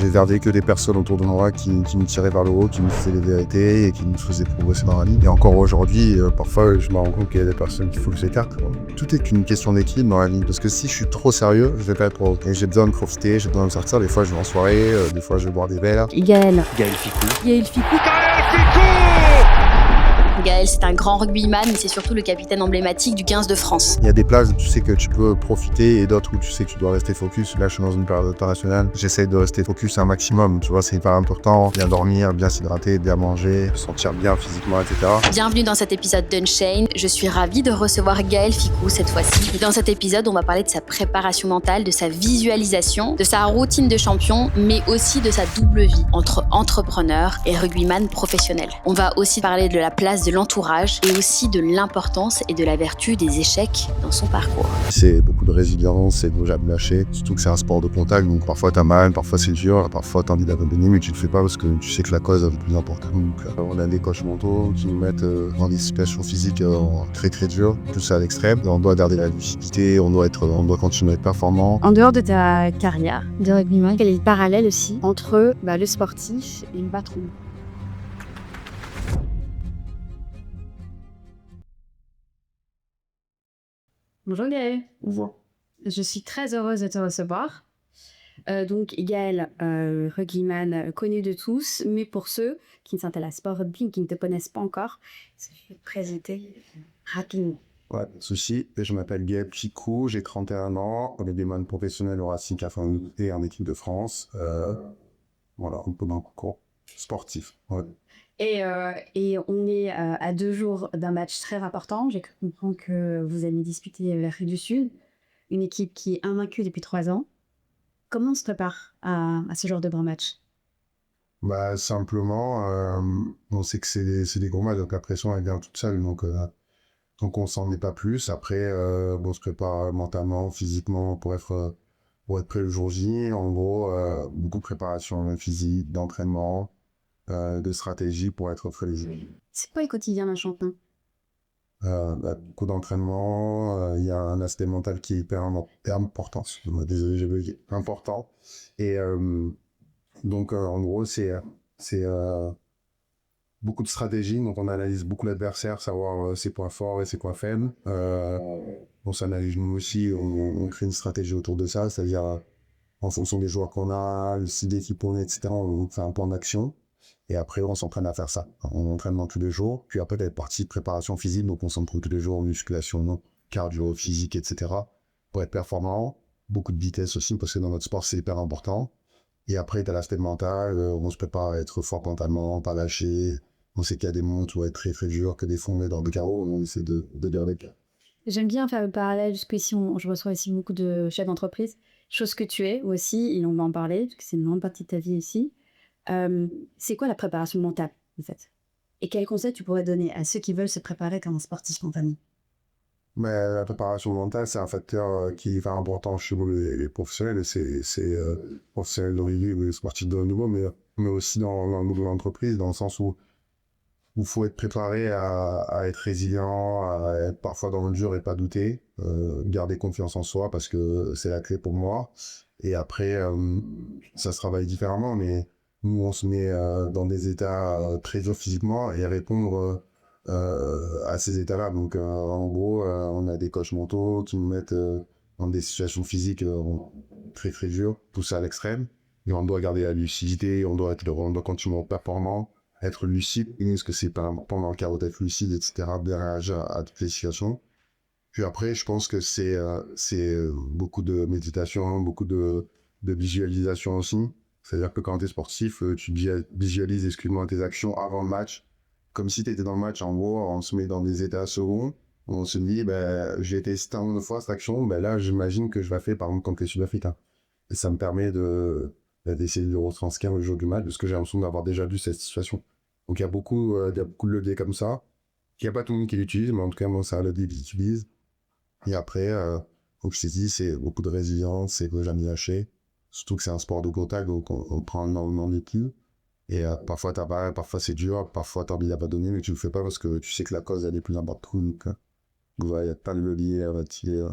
J'ai gardé que des personnes autour de moi qui me tiraient vers le haut, qui me disaient les vérités et qui me faisaient progresser dans la vie. Et encore aujourd'hui, parfois, je me rends compte qu'il y a des personnes qu'il faut que j'écarte. Tout est une question d'équilibre dans la vie. Parce que si je suis trop sérieux, je vais pas être pro. Et j'ai besoin de profiter, j'ai besoin de sortir. Des fois, je vais en soirée, des fois, je vais boire des verres. Gaël Fickou. Gaël, c'est un grand rugbyman, mais c'est surtout le capitaine emblématique du 15 de France. Il y a des places où tu sais que tu peux profiter et d'autres où tu sais que tu dois rester focus. Là, je suis dans une période internationale. J'essaie de rester focus un maximum. Tu vois, c'est hyper important. Bien dormir, bien s'hydrater, bien manger, se sentir bien physiquement, etc. Bienvenue dans cet épisode d'Unchained. Je suis ravie de recevoir Gaël Fickou cette fois-ci. Dans cet épisode, on va parler de sa préparation mentale, de sa visualisation, de sa routine de champion, mais aussi de sa double vie entre entrepreneur et rugbyman professionnel. On va aussi parler de la place de l'entourage et aussi de l'importance et de la vertu des échecs dans son parcours. C'est beaucoup de résilience, c'est de jamais lâcher. Surtout que c'est un sport de contact, donc parfois t'as mal, parfois c'est dur, parfois t'as envie d'abandonner, mais tu le fais pas parce que tu sais que la cause est le plus importante. Donc, on a des coachs mentaux qui nous mettent dans des situations physiques très très dures, plus à l'extrême. On doit garder la lucidité, on doit continuer à être performant. En dehors de ta carrière de rugbyman, quel est le parallèle aussi entre le sportif et le patron? Bonjour Gaël. Bonjour. Je suis très heureuse de te recevoir. Donc Gaël, rugbyman connu de tous, mais pour ceux qui ne s'intéressent pas au rugby, qui ne te connaissent pas encore, est-ce que je vais te présenter rapidement? Ouais, pas de souci. Je m'appelle Gaël Fickou, j'ai 31 ans, rugbyman professionnel au Racing Cafin et en équipe de France. Voilà, un peu d'un concours sportif. Ouais. Et on est à 2 jours d'un match très important. J'ai cru comprendre que vous allez disputer l'Afrique du Sud, une équipe qui est invaincue depuis 3 ans. Comment on se prépare à ce genre de grand match? Bah, simplement, on sait que c'est des gros matchs, donc la pression elle vient toute seule, donc on s'en est pas plus. Après, on se prépare mentalement, physiquement pour être prêt le jour J. En gros, beaucoup de préparation physique, d'entraînement, de stratégie pour être prêt le jour J. C'est quoi le quotidien d'un champion? Beaucoup d'entraînement, il y a un aspect mental qui est hyper important. Excuse-moi, désolé, j'ai bugué. Important. Et donc, en gros, c'est beaucoup de stratégie. Donc, on analyse beaucoup l'adversaire, savoir ses points forts et ses points faibles. On s'analyse nous aussi, on crée une stratégie autour de ça, c'est-à-dire en fonction des joueurs qu'on a, le style d'équipe on est, etc. On fait un plan d'action. Et après, on s'entraîne à faire ça. On entraîne tous les jours. Puis après, il y a une partie de préparation physique. Donc, on s'entraîne tous les jours en musculation, cardio, physique, etc. Pour être performant. Beaucoup de vitesse aussi, parce que dans notre sport, c'est hyper important. Et après, tu as l'aspect mental. On se prépare à être fort mentalement, pas lâcher. On sait qu'il y a des moments où tu vas être très très dur, que des fois on est dans le carreau. On essaie de garder le cas. J'aime bien faire le parallèle, parce qu'ici, je reçois aussi beaucoup de chefs d'entreprise, chose que tu es aussi, et on va en parler, parce que c'est une grande partie de ta vie ici. C'est quoi la préparation mentale, en fait? Et quels conseils tu pourrais donner à ceux qui veulent se préparer comme un sportif spontané? Mais la préparation mentale, c'est un facteur qui est hyper important chez nous, les professionnels. Et c'est professionnels de rugby, les sportifs de haut niveau, mais aussi dans le monde de l'entreprise, dans le sens où il faut être préparé à être résilient, à être parfois dans le dur et pas douter, garder confiance en soi parce que c'est la clé pour moi. Et après, ça se travaille différemment, mais nous, on se met dans des états très durs physiquement et répondre à ces états-là. Donc, en gros, on a des coachs mentaux qui nous mettent dans des situations physiques très très dures, poussées à l'extrême. Et on doit garder la lucidité, on doit continuer performant, être lucide, parce que c'est pas important dans le cadre d'être lucide, etc., bien réagir à toutes les situations. Puis après, je pense que c'est beaucoup de méditation, beaucoup de visualisation aussi. C'est-à-dire que quand tu es sportif, tu visualises, excuse-moi, tes actions avant le match. Comme si tu étais dans le match, en gros, on se met dans des états seconds. On se dit, j'ai été cité une fois cette action, là, j'imagine que je vais faire, par exemple, contre les Sud-Africains. Et ça me permet d'essayer de le retranscrire le jour du match, parce que j'ai l'impression d'avoir déjà vu cette situation. Donc il y a beaucoup de leviers comme ça. Il n'y a pas tout le monde qui l'utilise, mais en tout cas, moi, c'est un levier que j'utilise. Et après, comme je t'ai dit, c'est beaucoup de résilience, c'est que jamais lâcher. Surtout que c'est un sport de contact, donc on prend énormément de vécu. Et parfois t'as mal, parfois c'est dur, parfois t'as envie d'abandonner, mais tu le fais pas parce que tu sais que la cause elle est plus importante. Donc, il y a plein de leviers à tirer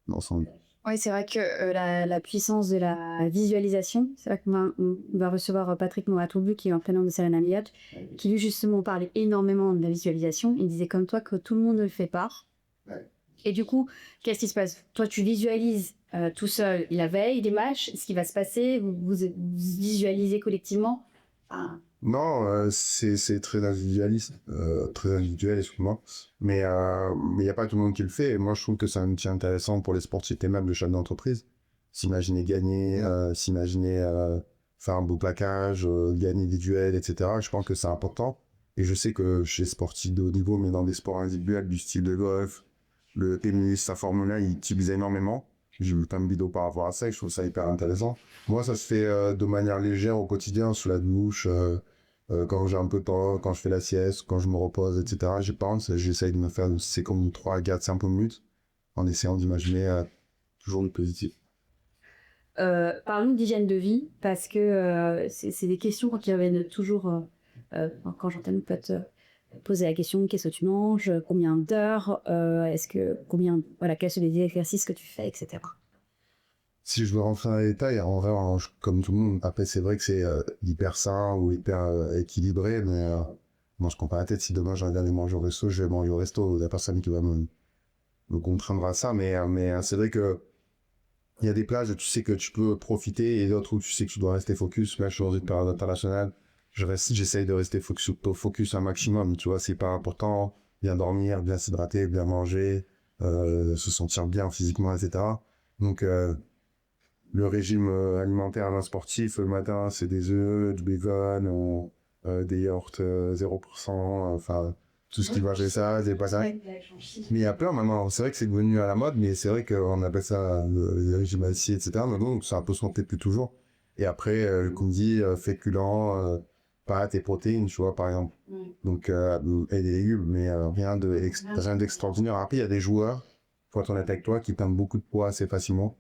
l'ensemble. Ouais, c'est vrai que la puissance de la visualisation, c'est vrai qu'on va recevoir Patrick Mouratoglou, qui est entraîneur de Serena Williams, qui lui justement parlait énormément de la visualisation. Il disait comme toi que tout le monde ne le fait pas. Ouais. Et du coup, qu'est-ce qui se passe? Toi, tu visualises tout seul la veille des matchs, ce qui va se passer, vous visualisez collectivement. Ah. Non, c'est très individualiste, très individuel, excuse-moi. Mais il n'y a pas tout le monde qui le fait. Et moi, je trouve que c'est un outil intéressant pour les sportifs et même le chef d'entreprise. S'imaginer gagner, s'imaginer faire un beau plaquage, gagner des duels, etc. Je pense que c'est important. Et je sais que chez les sportifs de haut niveau, mais dans des sports individuels du style de golf, le tennis, la Formule 1, ils utilisent énormément. J'ai vu plein de vidéos par rapport à ça et je trouve ça hyper intéressant. Moi, ça se fait de manière légère au quotidien, sous la douche, quand j'ai un peu de temps, quand je fais la sieste, quand je me repose, etc. J'essaye de me faire, c'est comme 3, 4, 5 minutes, en essayant d'imaginer toujours le positif. Parlons d'hygiène de vie, parce que c'est des questions qui reviennent toujours quand j'entends une pote poser la question, qu'est-ce que tu manges, combien d'heures, quels sont les exercices que tu fais, etc. Si je veux rentrer dans les détails, en vrai, comme tout le monde, après, c'est vrai que c'est hyper sain ou hyper équilibré, mais moi, je prends pas la tête. Si demain, j'ai envie d'aller manger au resto, je vais manger au resto. Il y a personne qui va me contraindre à ça, mais c'est vrai que il y a des plages où tu sais que tu peux profiter et d'autres où tu sais que tu dois rester focus. Là, je suis dans une période internationale. J'essaye de rester focus un maximum. Tu vois, c'est pas important. Bien dormir, bien s'hydrater, bien manger, se sentir bien physiquement, etc. Donc, le régime alimentaire d'un sportif, le matin, c'est des œufs, du bacon, des yaourts 0%, enfin, tout ce qui va chez ça, des patates. Mais il y a plein maintenant. C'est vrai que c'est devenu à la mode, mais c'est vrai qu'on appelle ça le régime acier, etc. Mais bon, ça peut se monter plus toujours. Et après, comme dit, féculents, pâtes et protéines, tu vois, par exemple. Donc, et des légumes, mais rien d'extraordinaire. Après, il y a des joueurs, faut être honnête avec toi, qui perdent beaucoup de poids assez facilement.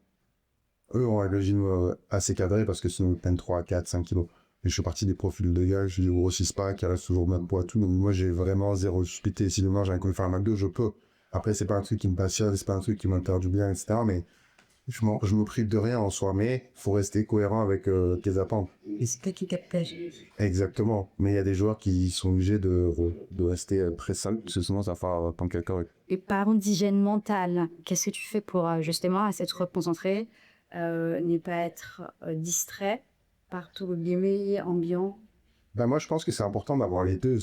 Eux ont un régime assez cadré parce que sinon ils prennent 3, 4, 5 kilos. Et je suis parti des profils de gars, je ne grossissent pas, qui restent toujours au même poids, tout. Donc moi j'ai vraiment zéro suspecté. Si demain j'ai envie de faire un McDo, je peux. Après, c'est pas un truc qui me passionne, c'est pas un truc qui m'intéresse du bien, etc. Mais je me prive de rien en soi, mais faut rester cohérent avec tes attentes. Et c'est toi qui captage. Exactement. Mais il y a des joueurs qui sont obligés de rester très simples, parce que sinon ça va faire tant quelqu'un. Et parlons d'hygiène mentale. Qu'est-ce que tu fais pour justement être concentré, ne pas être distrait par tout le guillemets ambiant? Ben moi, je pense que c'est important d'avoir les deux.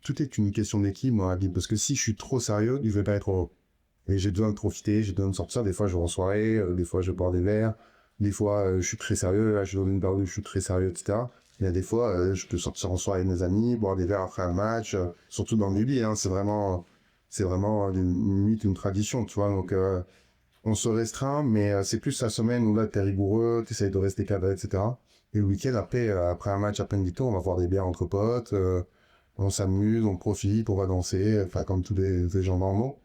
Tout est une question d'équilibre, moi, parce que si je suis trop sérieux, je vais pas être heureux. Et j'ai besoin de profiter, j'ai besoin de sortir. Des fois, je vais en soirée, des fois, je bois des verres. Des fois, je suis très sérieux. Là, je suis dans une période où je suis très sérieux, etc. Il y a des fois, je peux sortir en soirée avec mes amis, boire des verres après un match, surtout dans le rugby, hein. C'est vraiment une tradition, tu vois. Donc, on se restreint, mais c'est plus la semaine où là, t'es rigoureux, t'essayes de rester cadré, etc. Et le week-end, après un match à pleine victoire, on va voir des bières entre potes, on s'amuse, on profite, on va danser, enfin, comme tous les gens normaux.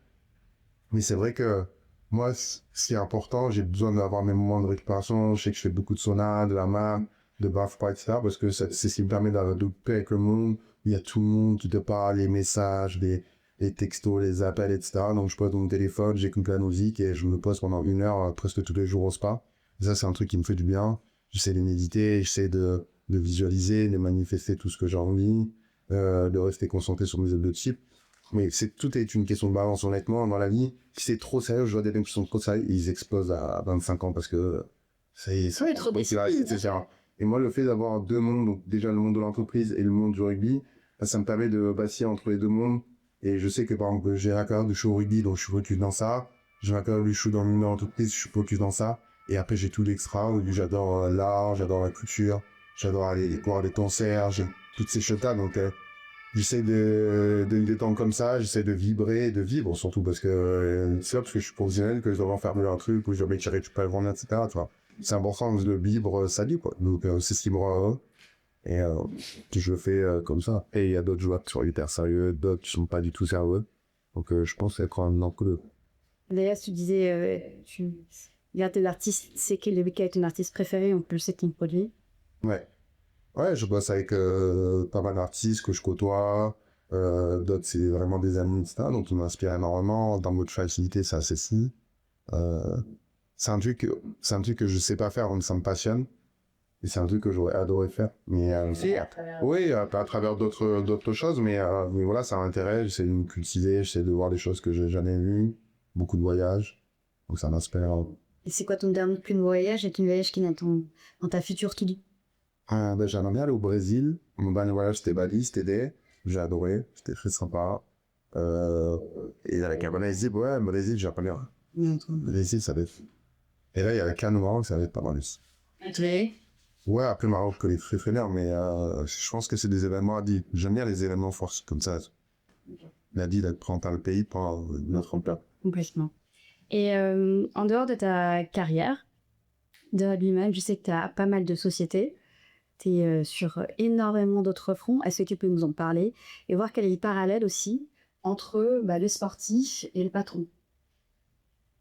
Mais c'est vrai que moi, ce qui est important, j'ai besoin d'avoir mes moments de récupération. Je sais que je fais beaucoup de sauna, de hammam, de bath, etc. Parce que c'est ce qui me permet de couper avec le monde. Il y a tout le monde qui te parle, les messages, les textos, les appels, etc. Donc je pose mon téléphone, j'écoute la musique et je me pose pendant 1 heure presque tous les jours au spa. Et ça, c'est un truc qui me fait du bien. J'essaie de méditer, j'essaie de visualiser, de manifester tout ce que j'ai envie, de rester concentré sur mes objectifs. Mais tout est une question de balance, honnêtement, dans la vie. Si c'est trop sérieux, je vois des mecs qui sont trop sérieux, ils explosent à 25 ans parce que c'est trop etc. Et moi, le fait d'avoir deux mondes, donc déjà le monde de l'entreprise et le monde du rugby, ça me permet de vaciller entre les deux mondes. Et je sais que, par exemple, j'ai un carrière de show au rugby, donc je suis focus dans ça. J'ai un carrière de show dans le monde de l'entreprise, je suis focus dans ça. Et après, j'ai tout l'extra, où j'adore l'art, j'adore la culture, j'adore aller voir des concerts, j'ai toutes ces choses-là, donc j'essaie de me détendre comme ça, j'essaie de vibrer, de vivre surtout, parce que c'est là parce que je suis professionnel que je dois faire un truc où je dois m'étirer, tu peux le vendre, etc. Tu vois. C'est important de vivre sa vie, quoi. Donc c'est ce qui me rend heureux. Et je le fais comme ça. Et il y a d'autres joueurs qui sont hyper sérieux, d'autres qui sont pas du tout sérieux. Donc je pense être un entre deux. D'ailleurs, tu disais, tu regardes tes artistes, c'est lequel est ton artiste préféré, on peut le sait ton produit. Ouais. Ouais, je bosse avec pas mal d'artistes que je côtoie. D'autres, c'est vraiment des amis, etc. Donc, ils m'inspirent énormément. Dans mode facilité, c'est assez si. c'est un truc que je sais pas faire, donc ça me passionne. Et c'est un truc que j'aurais adoré faire. Mais oui, à travers d'autres choses, mais voilà, ça m'intéresse. J'essaie de me cultiver, j'essaie de voir des choses que j'ai jamais vues, beaucoup de voyages. Donc ça m'inspire. Et c'est quoi ton dernier plus de voyage et ton voyage qui est dans ta future to-do? J'aimerais bien aller au Brésil. Mon dernier voyage, c'était Bali, c'était j'ai adoré, c'était très sympa. Et avec un Brésil, ouais, Brésil, j'ai appelé. Brésil, ça va être. Et là, il y a la canne au Maroc, ça va être pas mal aussi. Ouais, après Maroc, que les frénéraires, mais je pense que c'est des événements à dire. J'aime bien les événements forts comme ça. La dit d'être prend par le pays pour notre emploi. Complètement. Et en dehors de ta carrière de rugbyman, je sais que tu as pas mal de sociétés. Tu es sur énormément d'autres fronts. Est-ce que tu peux nous en parler et voir quel est le parallèle aussi entre le sportif et le patron?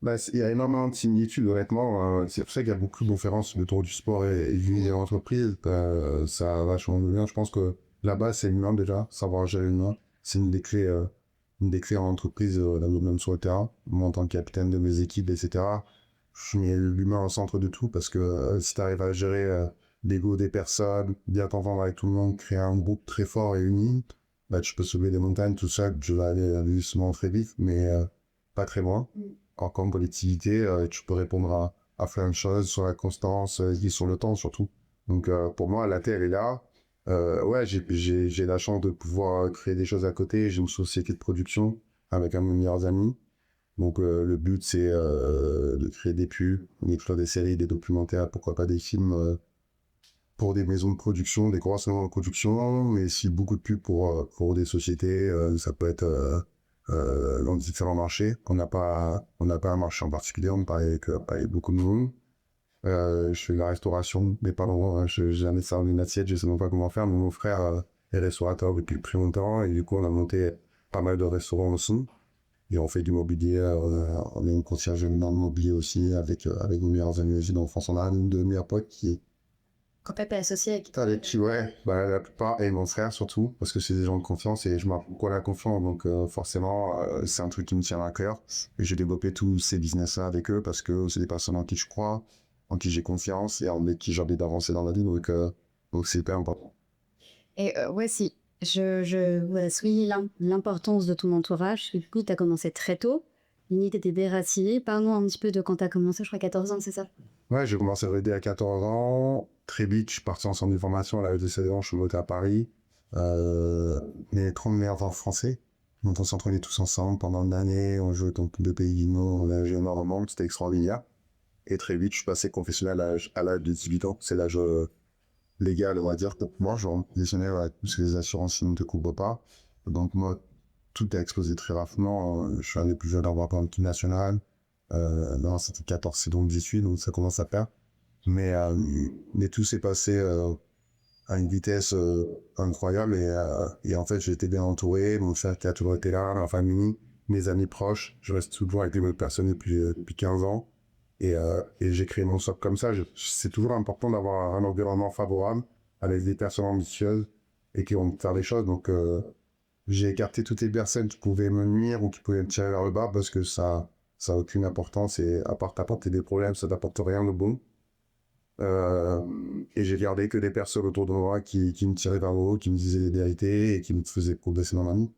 Il y a énormément de similitudes, honnêtement. C'est pour ça qu'il y a beaucoup de conférences autour du sport et de l'entreprise. Ça a vachement bien. Je pense que là-bas, c'est l'humain déjà, savoir gérer l'humain. C'est une des clés en entreprise, même sur le terrain. Moi, en tant que capitaine de mes équipes, etc., je mets l'humain au centre de tout parce que si tu arrives à gérer l'ego des personnes, bien t'entendre avec tout le monde, créer un groupe très fort et uni, tu peux soulever des montagnes tout seul. Tu vas aller doucement très vite, mais pas très loin. En comme collectivité, tu peux répondre à plein de choses sur la constance et sur le temps surtout. Donc pour moi, la Terre est là. Ouais, j'ai la chance de pouvoir créer des choses à côté. J'ai une société de production avec un de mes meilleurs amis. Donc le but, c'est de créer des pubs, d'écrire des séries, des documentaires, pourquoi pas des films pour des maisons de production, des grosses maisons de production, mais aussi beaucoup de pubs pour des sociétés. Ça peut être dans différents marchés. On n'a pas un marché en particulier, on parle avec beaucoup de monde. Je fais de la restauration, mais pas loin. J'ai jamais servi une assiette, je sais même pas comment faire, mais mon frère est restaurateur depuis plus longtemps, et du coup on a monté pas mal de restaurants aussi. Et on fait du mobilier, on est une concierge dans le mobilier aussi, avec nos meilleurs amis aussi d'enfance. On a un de mes meilleurs potes qui Quand tu es associé avec... avec qui, ouais, la plupart, et mon frère surtout, parce que c'est des gens de confiance et je m'apprends quoi la confiance, donc forcément, c'est un truc qui me tient à cœur. Et j'ai développé tous ces business-là avec eux parce que c'est des personnes en qui je crois, en qui j'ai confiance et avec qui j'ai envie d'avancer dans la vie, donc c'est hyper important. Et ouais, si, je voudrais souligner l'importance de ton entourage. Du coup, tu as commencé très tôt, l'unité était déracinée. Parle-nous un petit peu de quand tu as commencé, je crois 14 ans, c'est ça? Ouais, j'ai commencé à aider à 14 ans. Très vite, je suis parti en centre de formation. À l'âge de 16 ans, je suis monté à Paris. Les 30 meilleurs enfants français. Donc, on s'entraînait tous ensemble pendant une année. On jouait contre deux pays du Nord. On a joué énormément. C'était extraordinaire. Et très vite, je suis passé confessionnel à l'âge de 18 ans. C'est l'âge légal, on va dire. Moi, je suis confessionnel, ouais, parce que les assurances ne te couvrent pas. Donc, moi, tout a explosé très rapidement. Je suis un des plus jeunes à avoir pas l'équipe nationale. Non, c'était 14, c'est donc 18, donc ça commence à perdre. Mais tout s'est passé à une vitesse incroyable et en fait, j'ai été bien entouré. Mon frère qui a toujours été là, ma famille, mes amis proches. Je reste toujours avec les mêmes personnes depuis 15 ans. Et j'ai créé mon socle comme ça. C'est toujours important d'avoir un environnement favorable avec des personnes ambitieuses et qui vont faire des choses. Donc, j'ai écarté toutes les personnes qui pouvaient me nuire ou qui pouvaient me tirer vers le bas parce que ça a aucune importance et à part t'apporter des problèmes, ça t'apporte rien de bon. Et j'ai gardé que des personnes autour de moi qui me tiraient vers le haut, qui me disaient les vérités et qui me faisaient progresser dans la vie.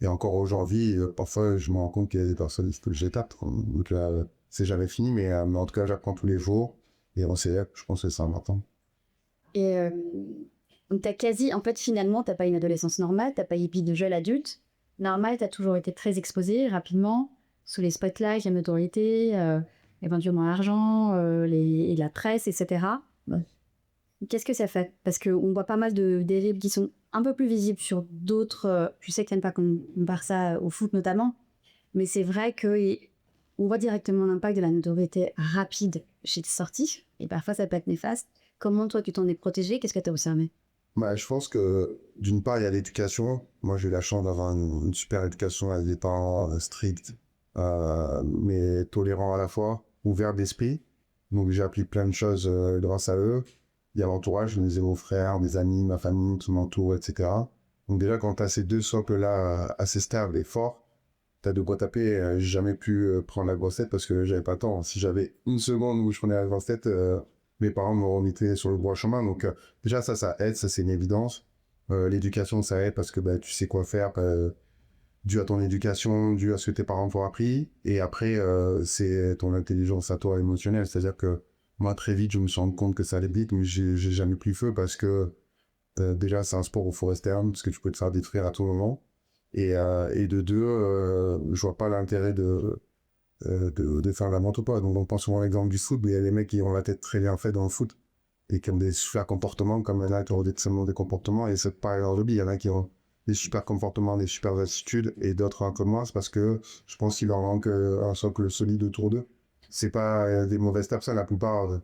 Et encore aujourd'hui, parfois, je me rends compte qu'il y a des personnes que j'étape. Donc, c'est jamais fini, mais en tout cas, j'apprends tous les jours. Et on sait, je pense que c'est important. Et donc, en fait, finalement, t'as pas une adolescence normale, t'as pas une vie de jeune adulte. Normal, t'as toujours été très exposé rapidement, sous les spotlights, la notoriété, éventuellement l'argent, et la presse, etc. Ouais. Qu'est-ce que ça fait? Parce qu'on voit pas mal d'élèves qui sont un peu plus visibles sur d'autres... je sais que t'aimes pas qu'on compare ça au foot notamment, mais c'est vrai qu'on voit directement l'impact de la notoriété rapide chez les sorties, et parfois ça peut être néfaste. Comment toi tu t'en es protégé? Qu'est-ce que tu as observé? Je pense que d'une part il y a l'éducation. Moi j'ai eu la chance d'avoir une super éducation avec des parents stricts, mais tolérants à la fois, ouverts d'esprit. Donc j'ai appris plein de choses grâce à eux. Il y a l'entourage, mes frères, mes amis, ma famille, tout m'entoure, etc. Donc déjà quand tu as ces deux socles-là assez stables et forts, t'as de quoi taper. J'ai jamais pu prendre la grosse tête parce que j'avais pas le temps. Si j'avais une seconde où je prenais la grosse tête, mes parents m'auraient remis sur le droit chemin. Donc déjà ça aide, ça c'est une évidence. L'éducation ça aide parce que bah, tu sais quoi faire dû à ton éducation, dû à ce que tes parents t'ont appris. Et après c'est ton intelligence à toi émotionnelle. C'est-à-dire que moi très vite je me suis rendu compte que ça allait vite, mais j'ai jamais pris feu parce que déjà c'est un sport où il faut rester arme parce que tu peux te faire détruire à tout moment. Et de deux, je vois pas l'intérêt de faire la menthe ou pas. Donc on pense souvent à l'exemple du foot, mais il y a des mecs qui ont la tête très bien faite dans le foot et qui ont des super comportements, comme il y en a qui ont seulement des comportements, et c'est pareil en rugby, il y en a qui ont des super comportements, des super attitudes, et d'autres un peu moins, c'est parce que je pense qu'il leur manque un socle solide autour d'eux. C'est pas des mauvaises personnes, la plupart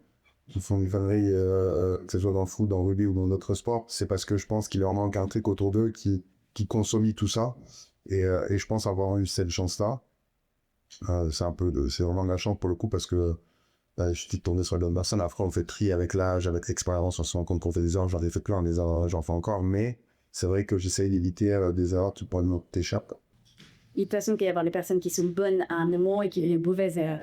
qui font des conneries, que ce soit dans le foot, dans le rugby ou dans d'autres sports, c'est parce que je pense qu'il leur manque un truc autour d'eux qui consomment tout ça. Et je pense avoir eu cette chance-là. C'est vraiment de la chance pour le coup parce que je suis tombé sur les bonnes personnes. Après, on fait tri avec l'âge, avec l'expérience, on se rend compte qu'on fait des erreurs. J'en ai fait plein, des erreurs, j'en fais encore, mais c'est vrai que j'essaye d'éviter des erreurs, tu pourrais t'échapper. Et de toute façon, il y a des personnes qui sont bonnes à un moment et qui sont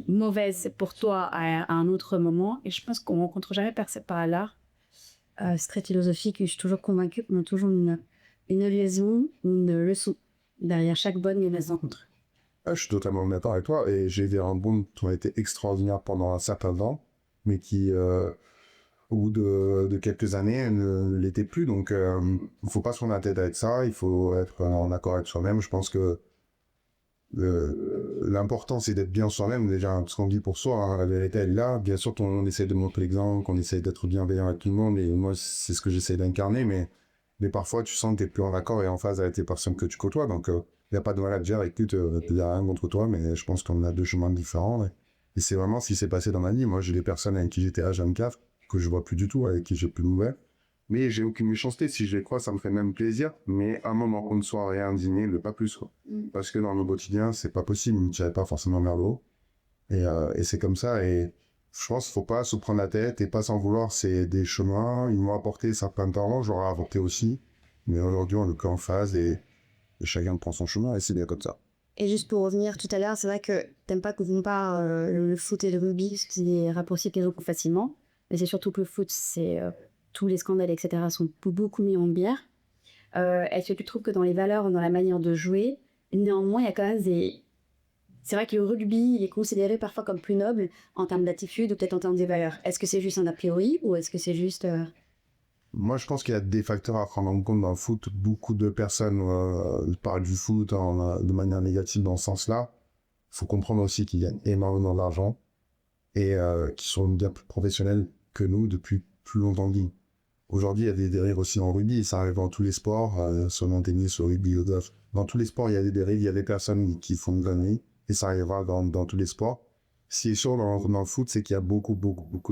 mauvaises pour toi à un autre moment. Et je pense qu'on ne rencontre jamais personne par hasard. C'est très philosophique et je suis toujours convaincue qu'on a toujours une liaison, une leçon derrière chaque bonne et mauvaise rencontre. Je suis totalement d'accord avec toi et j'ai des rencontres qui ont été extraordinaires pendant un certain temps, mais qui, au bout de quelques années, ne l'étaient plus. Donc, il ne faut pas se prendre la tête avec ça, il faut être en accord avec soi-même. Je pense que l'important, c'est d'être bien soi-même, déjà, ce qu'on dit pour soi, hein, la vérité, elle est là. Bien sûr, on essaie de montrer l'exemple, qu'on essaie d'être bienveillant avec tout le monde, et moi, c'est ce que j'essaie d'incarner, mais parfois, tu sens que tu n'es plus en accord et en phase avec les personnes que tu côtoies. Donc, il n'y a pas de mal à te dire, écoute, il n'y a rien contre toi, mais je pense qu'on a deux chemins différents. Et c'est vraiment ce qui s'est passé dans ma vie. Moi, j'ai des personnes avec qui j'étais H24, que je vois plus du tout, avec qui j'ai plus de nouvelles. Mais j'ai aucune méchanceté. Si je les crois, ça me fait même plaisir. Mais à un moment qu'on ne soit rien dîner, le pas plus, quoi. Parce que dans le quotidien, c'est pas possible. Je n'avais pas forcément vers le haut. Et c'est comme ça. Et je pense qu'il faut pas se prendre la tête et pas s'en vouloir. C'est des chemins. Ils m'ont apporté certains talents. J'aurais apporté aussi. Mais aujourd'hui, on est qu'en phase et chacun prend son chemin et c'est bien comme ça. Et juste pour revenir tout à l'heure, c'est vrai que t'aimes pas qu'on compare le foot et le rugby, parce que c'est des raccourcis qui beaucoup facilement. Mais c'est surtout que le foot, c'est tous les scandales, etc. sont beaucoup mis en bière. Est-ce que tu trouves que dans les valeurs, dans la manière de jouer, néanmoins, il y a quand même des... C'est vrai que le rugby, il est considéré parfois comme plus noble en termes d'attitude ou peut-être en termes des valeurs. Est-ce que c'est juste un a priori ou est-ce que c'est juste... Moi, je pense qu'il y a des facteurs à prendre en compte dans le foot. Beaucoup de personnes parlent du foot de manière négative dans ce sens-là. Il faut comprendre aussi qu'ils gagnent énormément d'argent et qu'ils sont bien plus professionnels que nous depuis plus longtemps que nous. Aujourd'hui, il y a des dérives aussi en rugby. Ça arrive dans tous les sports, soit dans le tennis, au rugby, au golf. Dans tous les sports, il y a des dérives, il y a des personnes qui font de l'ennui et ça arrivera dans tous les sports. Ce qui est sûr dans le foot, c'est qu'il y a beaucoup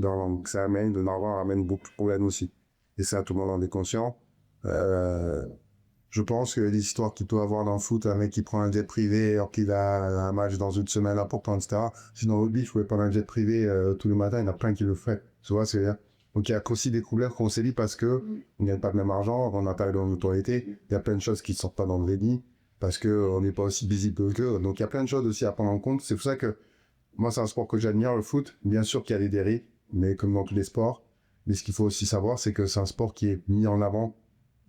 d'argent. Donc ça amène, de l'argent amène beaucoup de problèmes aussi. Et ça, tout le monde en est conscient. Je pense que les histoires qu'il peut avoir dans le foot, un mec qui prend un jet privé alors qu'il a un match dans une semaine important, etc. Si dans le rugby, je pouvais prendre un jet privé tous les matins, il y en a plein qui le feraient. Tu vois ce que je veux dire? Donc il y a aussi des problèmes qu'on s'est dit parce que on gagne pas le même argent, on n'a pas la même notoriété. Il y a plein de choses qui ne sortent pas dans le rugby parce qu'on n'est pas aussi visible qu'eux. Donc il y a plein de choses aussi à prendre en compte. C'est pour ça que moi, c'est un sport que j'admire, le foot. Bien sûr qu'il y a des dérives, mais comme dans tous les sports. Mais ce qu'il faut aussi savoir, c'est que c'est un sport qui est mis en avant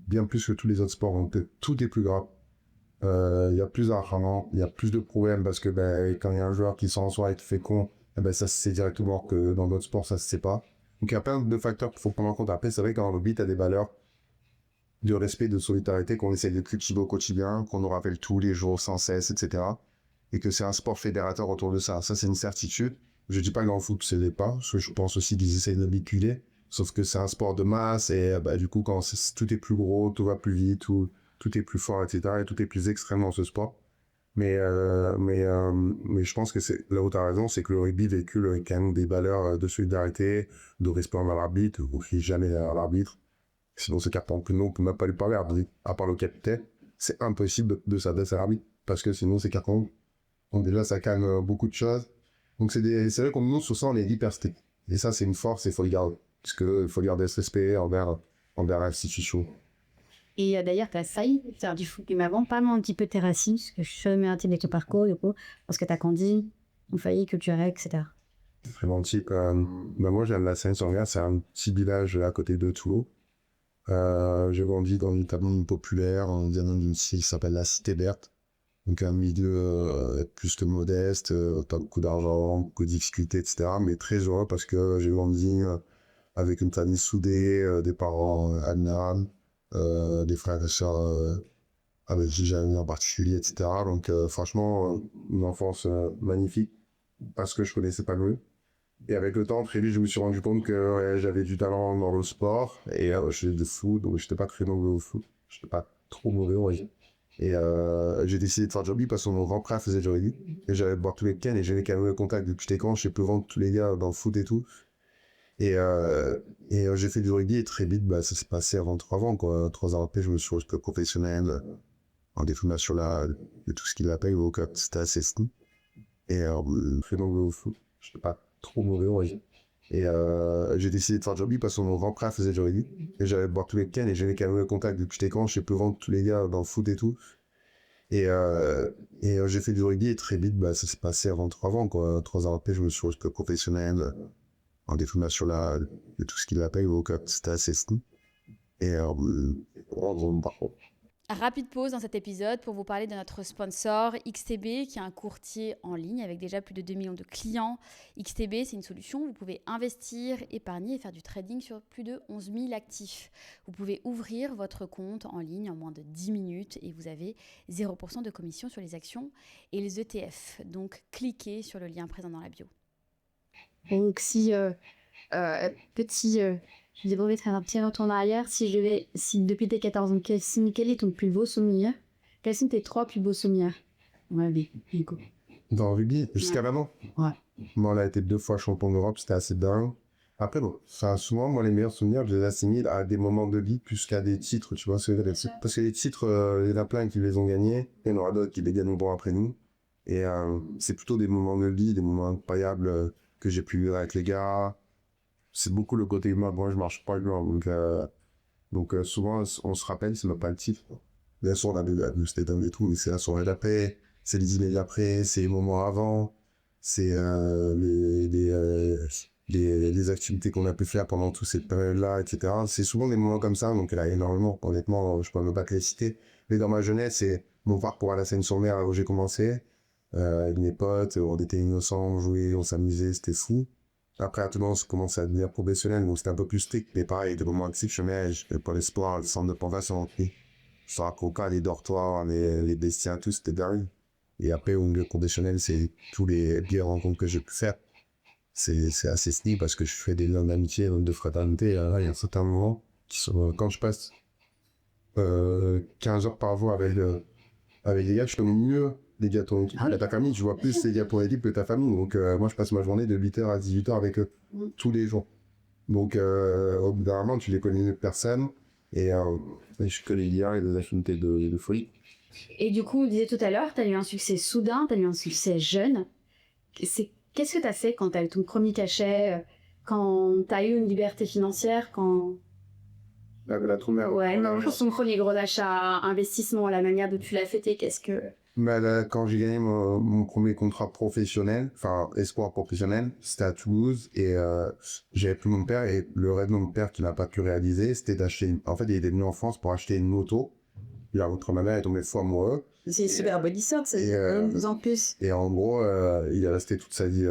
bien plus que tous les autres sports. Donc tout est plus grave. Il y a plus d'argent, il y a plus de problèmes parce que quand il y a un joueur qui s'en sort et qui fait con, ça se sait directement que dans d'autres sports, ça se sait pas. Donc il y a plein de facteurs qu'il faut prendre en compte. Après, c'est vrai qu'en rugby, tu as des valeurs de respect, de solidarité qu'on essaie de cultiver au quotidien, qu'on nous rappelle tous les jours, sans cesse, etc. Et que c'est un sport fédérateur autour de ça. Ça, c'est une certitude. Je dis pas que dans le foot, c'est les pas, parce que je pense aussi qu'ils essayent de véhiculer. Sauf que c'est un sport de masse et du coup, quand tout est plus gros, tout va plus vite, tout est plus fort, etc. Et tout est plus extrême dans ce sport. Mais je pense que c'est là où tu as raison, c'est que le rugby véhicule quand même des valeurs de solidarité, de respect envers l'arbitre, on crie jamais à l'arbitre. Sinon, c'est carton que nous, on peut même pas lui parler à part le capitaine. C'est impossible de s'adresser à l'arbitre parce que sinon, c'est carton. Donc déjà, ça calme beaucoup de choses. Donc c'est vrai qu'on nous, sur ça, on est hyper strict. Et ça, c'est une force et il faut le garder. Parce qu'il faut garder ce respect envers l'institution. Et d'ailleurs, tu as failli faire du foot. Mais avant, parle-moi un petit peu de tes racines, parce que je suis jamais un type de ton parcours, du coup, parce que tu as grandi, en famille culturelle, etc. Vraiment type. Moi, j'aime la Seine-sur-Mer, c'est un petit village à côté de Toulon. J'ai grandi dans une table populaire, en venant d'une cité qui s'appelle la Cité Verte. Donc un milieu plus que modeste, pas beaucoup d'argent, beaucoup de difficultés, etc. Mais très heureux parce que j'ai grandi avec une famille soudée, des parents admirables, des frères et sœurs avec qui j'ai un lien particulier, etc. Donc franchement, une enfance magnifique parce que je connaissais pas mieux. Et avec le temps, très vite, je me suis rendu compte que ouais, j'avais du talent dans le sport. Et je faisais de foot, donc j'étais pas très mauvais au foot. J'étais pas trop mauvais, on va dire. Et j'ai décidé de faire du rugby parce que mon grand frère faisait du rugby. Et j'allais le voir tous les week-ends et j'avais quand même le contact depuis que j'étais grand. Je sais plus vendre tous les gars dans le foot et tout. Et j'ai fait du rugby et très vite, ça s'est passé avant 3 ans, quoi. 3 ans après, je me suis retrouvé professionnel en défense nationale et tout ce qu'il appelle. Donc c'était assez fou. Et très mauvais au foot. J'étais pas trop mauvais, on va dire. Et j'ai décidé de faire du rugby parce que mon grand frère faisait du rugby. Et j'allais le voir tous les week-ends et j'avais quand même le contact depuis que j'étais grand. Je sais plus vendre tous les gars dans le foot et tout. Et j'ai fait du rugby et très vite, ça s'est passé avant 3 ans, quoi. 3 ans après, je me suis retrouvé professionnel en défense nationale et tout ce qu'il appelle. Donc c'était assez fou. Et Rapide pause dans cet épisode pour vous parler de notre sponsor XTB, qui est un courtier en ligne avec déjà plus de 2 millions de clients. XTB, c'est une solution où vous pouvez investir, épargner et faire du trading sur plus de 11 000 actifs. Vous pouvez ouvrir votre compte en ligne en moins de 10 minutes et vous avez 0% de commission sur les actions et les ETF. Donc, cliquez sur le lien présent dans la bio. Donc, si je vais demander faire un petit retour en arrière. Si depuis tes 14 ans, quel est ton plus beau souvenir? Quels sont tes 3 plus beaux souvenirs? Ouais, Nico. dans le rugby, jusqu'à maintenant. Ouais. Moi, on a été 2 fois champion d'Europe, c'était assez dingue. Après, bon, souvent, moi, les meilleurs souvenirs, je les assimile à des moments de vie plus qu'à des titres, tu vois. Parce que les titres, il y en a plein qui les ont gagnés, il y en aura d'autres qui les gagneront après nous. Et c'est plutôt des moments de vie, des moments incroyables que j'ai pu vivre avec les gars. C'est beaucoup le côté humain. Moi, je marche pas loin, donc souvent, on se rappelle, c'est même pas le titre. Bien sûr, on a le stade et tout, mais c'est la soirée d'après, c'est les dîners d'après, c'est les moments avant, c'est les activités qu'on a pu faire pendant toute cette période-là, etc. C'est souvent des moments comme ça, donc il y en a énormément. Honnêtement, je peux même pas te les citer. Mais dans ma jeunesse, c'est mon parcours à la Seine-sur-Mer où j'ai commencé, avec mes potes, on était innocents, on jouait, on s'amusait, c'était fou. Après, à Toulon, on commençait à devenir professionnel, donc c'était un peu plus strict, mais pareil, des moments exceptionnels, pour l'espoir, le centre de formation, sur la coca, les dortoirs, les bestiaires, tout, c'était dingue. Et après, au milieu professionnel, c'est tous les bières rencontres que j'ai pu faire. C'est assez sneak parce que je fais des liens d'amitié, de fraternité. Là, il y a certains moments qui sont, quand je passe 15 heures par jour avec des gars, je fais mieux des gars ton équipe. Ta famille, tu vois plus les gars pour l'équipe que ta famille. Donc, moi, je passe ma journée de 8h à 18h avec eux, tous les jours. Donc, au bout d'un moment, tu les connais de personne. Et je connais les liens et des affinités de folie. Et du coup, on disait tout à l'heure, tu as eu un succès soudain, tu as eu un succès jeune. Qu'est-ce que tu as fait quand tu as eu ton premier cachet, quand tu as eu une liberté financière, quand... La première. Ouais, son premier gros achat, investissement, la manière dont tu l'as fêté, qu'est-ce que... Là, quand j'ai gagné mon premier contrat professionnel, enfin espoir professionnel, c'était à Toulouse et j'avais plus mon père et le rêve de mon père qu'il n'a pas pu réaliser, c'était d'acheter. En fait, il était venu en France pour acheter une moto. Il a rencontré ma mère, il est tombé fou amoureux. C'est une super bonne histoire, c'est en plus. Et en gros, il est resté toute sa vie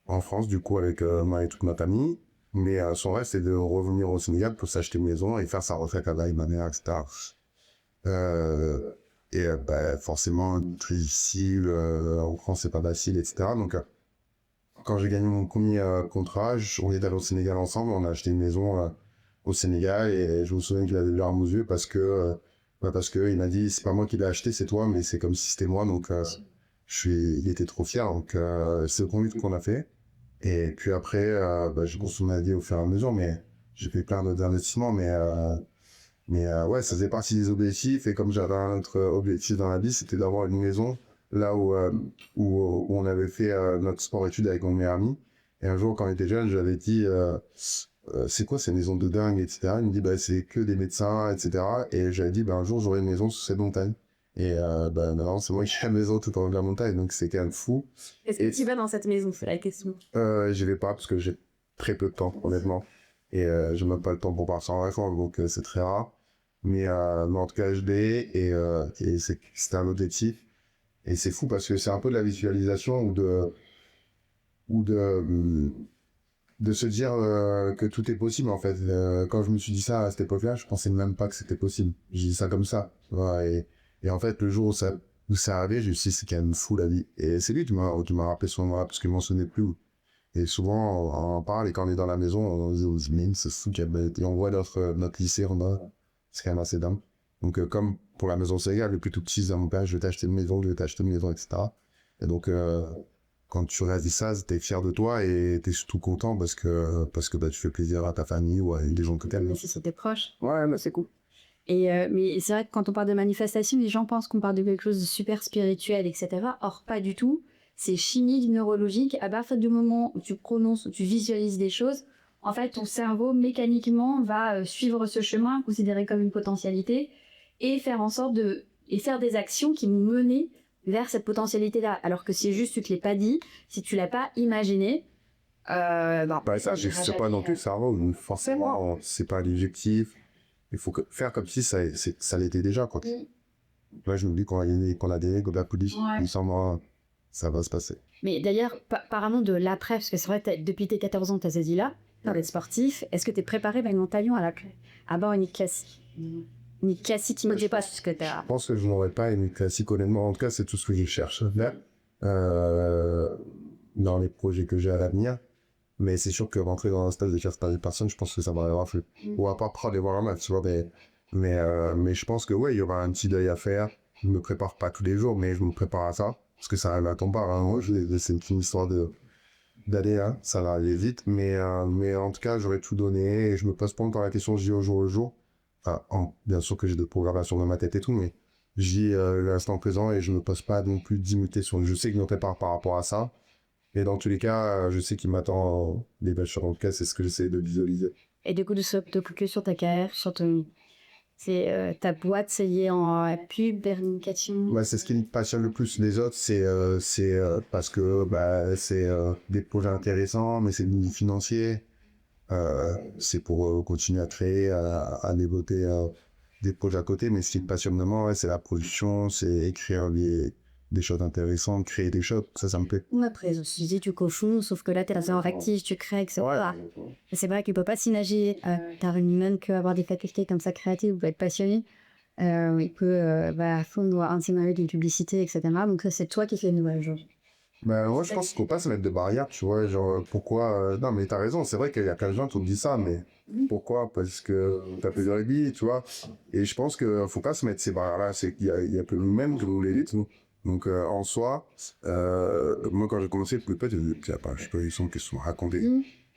en France, du coup, avec moi et toute ma famille. Mais son rêve, c'est de revenir au Sénégal pour s'acheter une maison et faire sa retraite avec ma mère, etc. Forcément, très difficile, en France, c'est pas facile, etc. Donc, quand j'ai gagné mon premier contrat, on est allé au Sénégal ensemble, on a acheté une maison au Sénégal et je me souviens qu'il avait les larmes aux yeux parce que il m'a dit, c'est pas moi qui l'ai acheté, c'est toi, mais c'est comme si c'était moi, donc il était trop fier, donc c'est le premier truc qu'on a fait. Et puis après, j'ai consommé la vie au fur et à mesure, mais j'ai fait plein d'autres investissements, mais ouais, ça faisait partie des objectifs, et comme j'avais un autre objectif dans la vie, c'était d'avoir une maison là où on avait fait notre sport-études avec mon meilleur ami. Et un jour, quand on était jeune, j'avais dit, c'est quoi ces maisons de dingue, etc. Il me dit, bah, c'est que des médecins, etc. Et j'avais dit, bah, un jour, j'aurai une maison sur cette montagne. Et bah, maintenant, c'est moi qui ai la maison tout en haut de la montagne, donc c'est quand même fou. Est-ce que tu vas dans cette maison? C'est la question. J'y vais pas parce que j'ai très peu de temps, honnêtement. Et j'ai même pas le temps pour partir en vacances, donc c'est très rare. Mais en tout cas, je l'ai et c'était un objectif. Et c'est fou parce que c'est un peu de la visualisation ou de se dire que tout est possible en fait. Quand je me suis dit ça à cette époque-là, je pensais même pas que c'était possible. J'ai dit ça comme ça. Voilà, et en fait, le jour où ça arrivait, je me suis dit c'est quand même fou la vie. Et c'est lui qui m'a rappelé ce moment-là parce qu'il m'en souvenait plus. Et souvent, on en parle et quand on est dans la maison, on se dit, mais c'est fou et on voit notre lycée en bas. C'est quand même assez dingue. Donc, comme pour la maison Sega, le plus tout petit, c'est mon père, je vais t'acheter une maison, etc. Et donc, quand tu réalises ça, t'es fier de toi et t'es surtout content parce que bah, tu fais plaisir à ta famille ou à des gens que t'aimes. Mais si c'est tes proches. Ouais, mais c'est cool. Et mais c'est vrai que quand on parle de manifestation, les gens pensent qu'on parle de quelque chose de super spirituel, etc. Or, pas du tout. C'est chimique, neurologique. À partir du moment où tu prononces, où tu visualises des choses, en fait, ton cerveau, mécaniquement, va suivre ce chemin, considéré comme une potentialité, et faire en sorte et faire des actions qui vont mener vers cette potentialité-là. Alors que si juste tu te l'es pas dit, si tu l'as pas imaginé, Bah ça, je sais pas non plus, ça va, forcément, c'est pas l'objectif. Il faut faire comme si ça l'était déjà, quoi. Là, je me dis qu'on a des comme la police, il semble, ça va se passer. Mais d'ailleurs, apparemment de l'après, parce que c'est vrai, depuis tes 14 ans, tu as saisi là, tu es sportif, est-ce que tu es préparé mentalement à avoir une classique? Une classique qui ne dépasse ce que tu as. Je pense que je n'aurais pas une classique, honnêtement. En tout cas, c'est tout ce que je cherche à faire dans les projets que j'ai à l'avenir. Mais c'est sûr que rentrer dans un stade de 15 personnes, je pense que ça m'arrivera plus. Ou à part prendre les voir un match, tu vois, mais je pense que ouais, il y aura un petit deuil à faire. Je me prépare pas tous les jours, mais je me prépare à ça. Parce que ça arrive à ton part, hein. Moi, c'est une histoire d'aller, hein. Ça va aller vite, mais en tout cas, j'aurais tout donné et je me pose pas encore la question, j'y au jour le jour. Enfin, bien sûr que j'ai de programmation dans ma tête et tout, mais j'y l'instant présent et je me pose pas non plus d'immuter sur. Je sais que je me prépare par rapport à ça. Et dans tous les cas, je sais qu'il m'attend des belles choses. En tout cas, c'est ce que j'essaie de visualiser. Et du coup, de se focus sur ta carrière, sur ta boîte, c'est lié en pub, communication. Ouais, c'est ce qui me passionne le plus. Les autres, c'est parce que bah, c'est des projets intéressants, mais c'est du financier. C'est pour continuer à créer, à développer des projets à côté. Mais ce qui me passionne vraiment, ouais, c'est la production, c'est écrire des choses intéressantes, créer des choses, ça me plaît. Après, je suis dit, tu cochon, sauf que là, t'es dans un réactif, tu crées, etc. Ouais. C'est vrai qu'il peut pas s'imaginer humain qu'avoir des facultés comme ça créatives, ou être passionné. Il peut fondre un scénario d'une publicité, etc. Donc ça, c'est toi qui fais une nouvelle chose. Ben, moi, je pense qu'il faut pas se mettre de barrières, tu vois, genre, pourquoi... Non, mais t'as raison, c'est vrai qu'il y a plein de gens qui me disent ça, mais pourquoi? Parce que t'as plus de rugby, tu vois. Et je pense qu'il faut pas se mettre ces barrières-là, c'est qu'il y a peu nous-mêmes que nous l'élite, nous. Donc, en soi, moi, quand j'ai commencé, plus petit, je sais pas, ils sont racontés.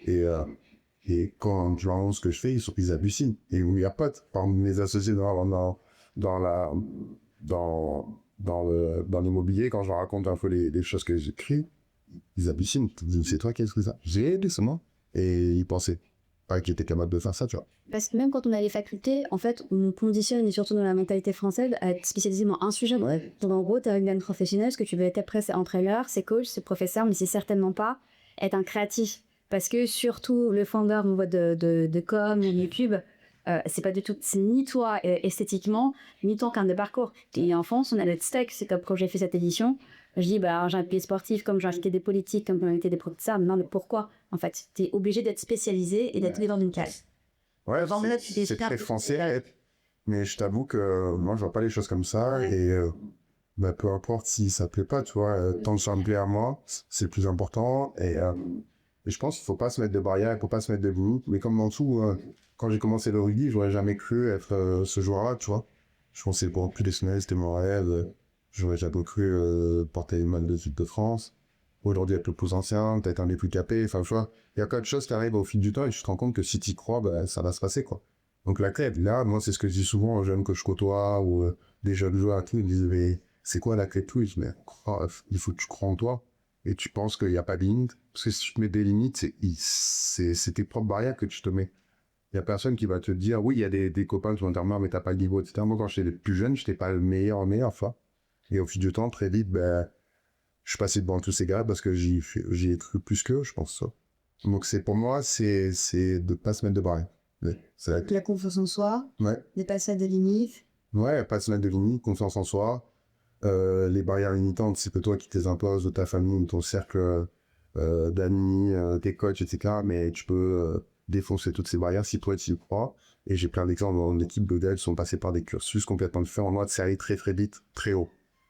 Et quand je leur annonce ce que je fais, ils hallucinent. Et il y a potes, parmi mes associés dans l'immobilier, quand je leur raconte un peu les choses que j'écris, ils hallucinent. C'est toi qui as écrit ça? J'ai aidé seulement. Et ils pensaient pas qu'ils étaient capables de faire ça, tu vois. Parce que même quand on a les facultés, en fait, on nous conditionne, et surtout dans la mentalité française, à être spécialisé dans un sujet. Ouais. Donc en gros, tu as une ligne professionnelle, ce que tu veux être après, c'est entraîneur, c'est coach, c'est professeur, mais c'est certainement pas être un créatif. Parce que surtout, le founder de com, de pub, c'est pas du tout, c'est ni toi esthétiquement, ni ton camp de parcours. Et en France, on a notre stack, c'est comme quand j'ai fait cette édition, je dis, j'ai invité des sportifs, comme j'ai invité des politiques, comme j'ai invité des professeurs, non, mais pourquoi? En fait, t'es obligé d'être spécialisé et d'être dans une case. Ouais, c'est très français, mais je t'avoue que moi, je vois pas les choses comme ça, et peu importe si ça plaît pas, tu vois, tant que ça me plaît à moi, c'est le plus important, et je pense qu'il faut pas se mettre de barrières, il faut pas se mettre de limites, mais comme dans tout, quand j'ai commencé le rugby, j'aurais jamais cru être ce joueur-là, tu vois. Je pensais pour plus professionnel, c'était mon rêve, j'aurais jamais cru porter une maille de Sud de France. Aujourd'hui, être le plus ancien, peut-être un des plus capés, enfin, tu vois, il y a plein de choses qui arrivent au fil du temps et tu te rends compte que si tu y crois, ça va se passer, quoi. Donc la clé, là, moi, c'est ce que je dis souvent aux jeunes que je côtoie ou des jeunes joueurs, ils me disent, mais c'est quoi la clé de tout? Je dis, mais il faut que tu crois en toi. et tu penses qu'il n'y a pas de limite. Parce que si tu te mets des limites, c'est tes propres barrières que tu te mets. Il n'y a personne qui va te dire, oui, il y a des copains qui vont dire, mais t'as pas le niveau, etc. Moi, quand j'étais plus jeune, j'étais pas le meilleur, fois. Et au fil du temps, très vite, ben, je suis passé devant tous ces gars parce que j'y ai cru plus qu'eux, je pense ça. Donc pour moi, c'est de pas se mettre de barrière. La confiance en soi, Ouais. dépasser des limites. Ouais, pas se mettre de limites, confiance en soi. Les barrières limitantes, c'est que toi qui t'es imposes de ta famille, de ton cercle d'amis, tes coachs, etc. Mais tu peux défoncer toutes ces barrières si toi tu y crois. Et j'ai plein d'exemples dans l'équipe de gars qui sont passés par des cursus complètement différents. Moi, c'est allé très très vite, très haut.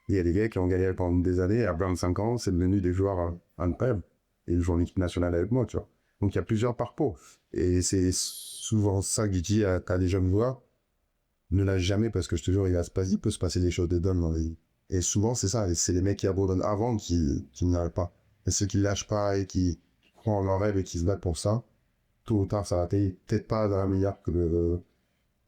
Il y a des gars qui ont gagné pendant des années, à 25 ans, c'est devenu des joueurs incroyables. Et ils jouent en équipe nationale avec moi, tu vois. Donc il y a plusieurs parcours. Et c'est souvent ça que je dis à des jeunes joueurs. Ne lâche jamais parce que je te jure, il peut se passer des choses de dingue dans la vie. Et souvent, c'est ça. Et c'est les mecs qui abandonnent avant qui n'y arrivent pas. Et ceux qui lâchent pas et qui croient en leur rêve et qui se battent pour ça, tôt ou tard, ça va payer. Peut-être pas dans la meilleure que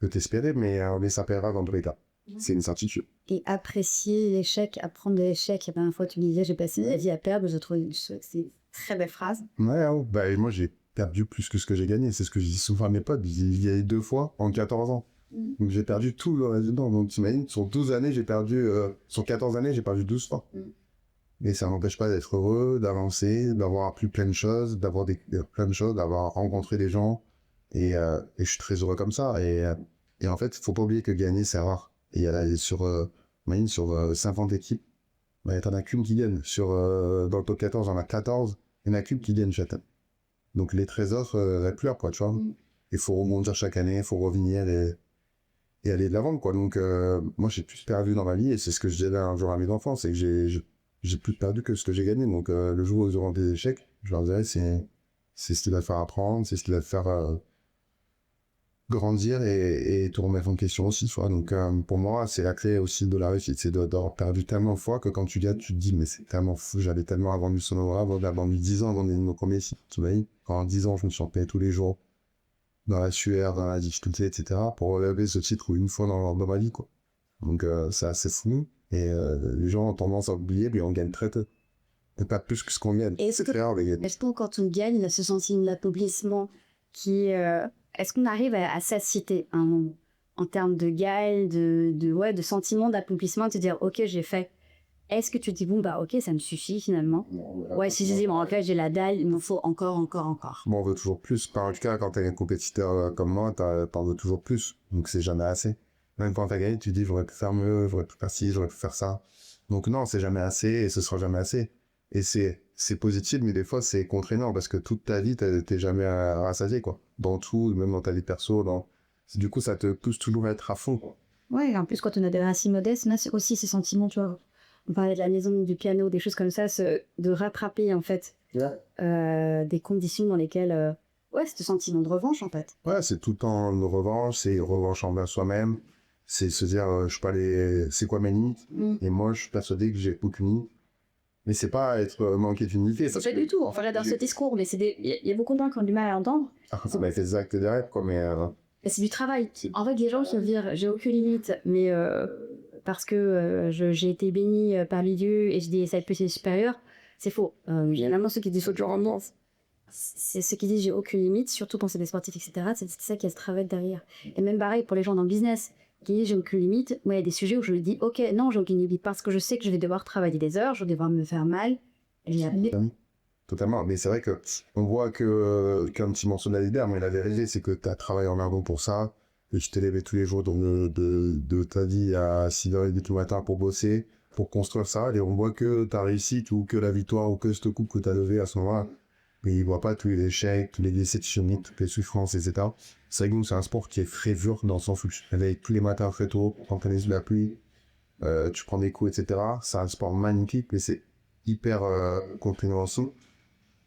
t'espérais, mais ça paiera dans tous les cas. C'est une certitude. Et apprécier l'échec, apprendre de l'échec. La dernière fois, tu me disais, j'ai passé ma vie à perdre. Je trouve que c'est une très belle phrase. Ouais, bah, moi, j'ai perdu plus que ce que j'ai gagné. C'est ce que je dis souvent à mes potes. J'y ai 2 fois en 14 ans. Donc j'ai perdu tout le reste dedans. Donc t'imagines, sur 12 années, sur 14 années, j'ai perdu 12 fois. Mais ça n'empêche pas d'être heureux, d'avancer, d'avoir appris plein de choses, plein de choses, d'avoir rencontré des gens. Et je suis très heureux comme ça. Et en fait, faut pas oublier que gagner, c'est rare. Et sur 50 équipes, bah, t'en as qu'une qui gagne. Dans le top 14, j'en ai 14, il n'y en a qu'une qui gagne chaque année. Donc les 13 autres, elles pleurent, quoi, tu vois. Il faut rebondir chaque année, il faut revenir et aller de l'avant, quoi. Donc moi, j'ai plus perdu dans ma vie, et c'est ce que je disais un jour à mes enfants, c'est que j'ai plus perdu que ce que j'ai gagné. Donc le jour où ils auront des échecs, je leur dirais, c'est ce qui va te faire apprendre, c'est ce qui va te faire grandir et te remettre en question aussi, tu vois. Donc pour moi, c'est la clé aussi de la réussite, c'est d'avoir perdu tellement de fois que quand tu gagnes, tu te dis, mais c'est tellement fou, j'avais tellement vendu Sonora, vendu 10 ans avant nos premiers sites, tu vois. En 10 ans, je me suis repayé tous les jours, dans la sueur, dans la difficulté, etc., pour relever ce titre une fois dans ma vie, quoi. Donc c'est assez fou, et les gens ont tendance à oublier, mais on gagne très peu. Et pas plus que ce qu'on gagne. C'est très rare de gagner. Est-ce que quand on gagne, il y a ce sentiment d'accomplissement qui... est-ce qu'on arrive à satiété en termes de gagne, de sentiment d'accomplissement, de te dire, ok, j'ai fait. Est-ce que tu te dis, bon, bah ok, ça me suffit finalement? Ouais, si je dis, bon, ok, j'ai la dalle, il me faut encore. Bon, on veut toujours plus. En tout cas, quand t'es un compétiteur comme moi, t'en veux toujours plus. Donc c'est jamais assez. Même quand t'as gagné, tu te dis, j'aurais pu faire mieux, j'aurais pu faire ci, j'aurais pu faire ça. Donc non, c'est jamais assez et ce sera jamais assez. Et c'est positif, mais des fois, c'est contraignant parce que toute ta vie, t'es jamais rassasié, quoi. Dans tout, même dans ta vie perso, du coup, ça te pousse toujours à être à fond, quoi. Ouais, en plus, quand on a des racines modestes, on a aussi ces sentiments, tu vois. On parlait de la maison, du piano, des choses comme ça, de rattraper, en fait, des conditions dans lesquelles... c'est ce sentiment de revanche, en fait. Ouais, c'est tout le temps une revanche, c'est une revanche envers soi-même. C'est se dire, je sais pas c'est quoi mes limites. Et moi, je suis persuadé que j'ai aucune limite. Mais c'est pas être manqué d'unité. C'est pas du tout. Enfin, j'adore ce discours, mais il y a beaucoup de gens qui ont du mal à entendre. C'est des actes des rêves, quoi, mais... C'est du travail. En fait, les gens qui vont dire, j'ai aucune limite, mais parce que j'ai été béni par les dieux et j'ai des saluts supérieurs, c'est faux. Généralement, ceux qui disent faut que je renonce, c'est ceux qui disent j'ai aucune limite, surtout quand c'est des sportifs, etc. C'est ça qui a ce travail derrière. Et même pareil pour les gens dans le business qui disent j'ai aucune limite. Moi, il y a des sujets où je me dis ok, non, j'ai aucune limite parce que je sais que je vais devoir travailler des heures, je vais devoir me faire mal. Totalement. Mais c'est vrai que on voit qu'un petit morceau de la leader, mais la vérité, c'est que tu as travaillé en amont pour ça, que tu t'es levé tous les jours de ta vie à 6h30 tout le matin pour bosser, pour construire ça, et on voit que ta réussite ou que la victoire ou que cette coupe que tu as levée à ce moment-là. Mais ils voient pas tous les échecs, tous les déceptions, toutes les souffrances, etc. C'est vrai que nous, c'est un sport qui est très dur dans son flux. Réveille tous les matins très tôt, t'entraîner sous la pluie, tu prends des coups, etc. C'est un sport magnifique, mais c'est hyper contraignant en dessous.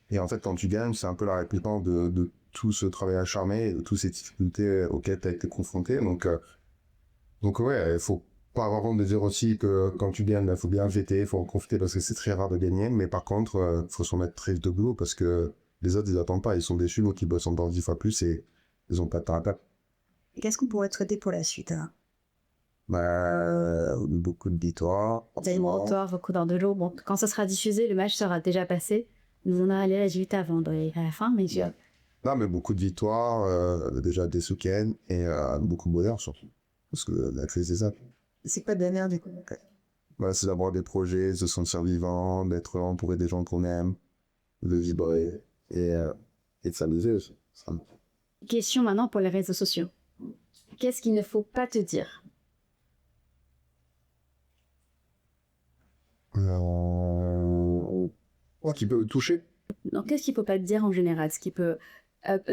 Et en fait, quand tu gagnes, c'est un peu la réplique de tout ce travail acharné et de toutes ces difficultés auxquelles tu as été confronté. Donc ouais, il faut pas avoir honte de dire aussi que quand tu gagnes, il faut bien fêter, il faut en profiter parce que c'est très rare de gagner. Mais par contre, faut se remettre très vite de boulot parce que les autres, ils attendent pas. Ils sont déçus, donc ils bossent encore 10 fois plus et ils ont pas de temps à perdre. Qu'est-ce qu'on pourrait traiter pour la suite, alors? Beaucoup de victoires. T'as une victoire, beaucoup d'heures de l'eau. Bon, quand ça sera diffusé, le match sera déjà passé. Nous en allons aller vite avant, à la fin, mais Non, mais beaucoup de victoires, déjà des week-ends, et beaucoup de bonheur surtout. Parce que la clé, c'est ça. c'est quoi de bonheur du coup? C'est d'avoir des projets, de se sentir vivant, d'être entouré des gens qu'on aime, de vibrer, et de s'amuser aussi. Question maintenant pour les réseaux sociaux. Qu'est-ce qu'il ne faut pas te dire? Qui peut toucher. Non, qu'est-ce qu'il faut pas te dire en général? Ce qui peut...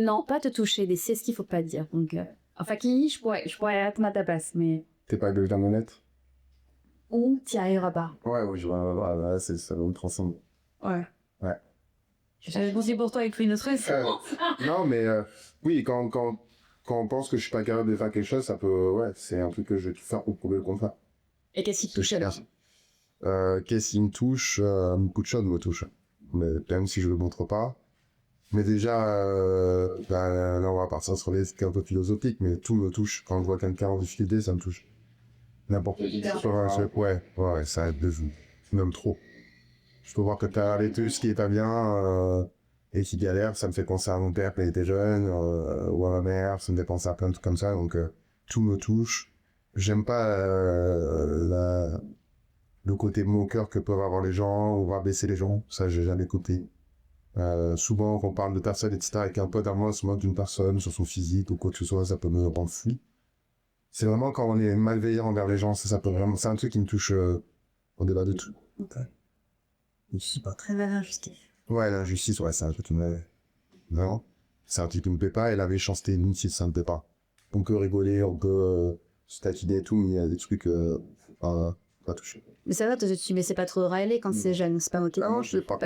non, pas te toucher, mais c'est ce qu'il faut pas te dire. Donc, enfin, qui je pourrais être à ta place, mais... T'es pas quelqu'un d'honnête? Ou t'y arriveras pas. Ouais, oui, je vois, là, ça me transcende. Ouais. Ouais. Je savais penser pour toi avec une stress. Non, mais oui, quand on pense que je suis pas capable de faire quelque chose, ça peut, ouais, c'est un truc que je vais tout faire pour prouver le contraire. Et qu'est-ce qui te touche alors? Qu'est-ce qui me touche? Beaucoup de choses me touchent. Mais même si je le montre pas. Mais déjà, là, on va partir sur les trucs un peu philosophiques, mais tout me touche. Quand je vois quelqu'un en difficulté, ça me touche. N'importe qui. Ouais, ça aide de vous. Même trop. Je peux voir que t'as arrêté ce qui est pas bien, et qui galère, ça me fait penser à mon père quand il était jeune, ou à ma mère, ça me fait penser à plein de trucs comme ça, donc tout me touche. J'aime pas le côté moqueur que peuvent avoir les gens, ou rabaisser les gens, ça j'ai jamais écouté. Souvent, quand on parle de personnes, etc., avec un pote à moi, on se moque d'une personne, sur son physique, ou quoi que ce soit, ça peut me rendre fou. C'est vraiment quand on est malveillant envers les gens, ça peut vraiment, c'est un truc qui me touche au débat de tout. Okay. C'est pas très mal injustice. Ouais, l'injustice, ouais, c'est un truc qui me... Non, c'est un truc qui me plaît pas, et la méchanceté, nous, si ça me plaît pas. On peut rigoler, on peut se taquiner et tout, mais il y a des trucs pas toucher. Mais ça va, tu laissais pas trop râler quand c'est jeune, c'est pas moqué. Non, je sais pas.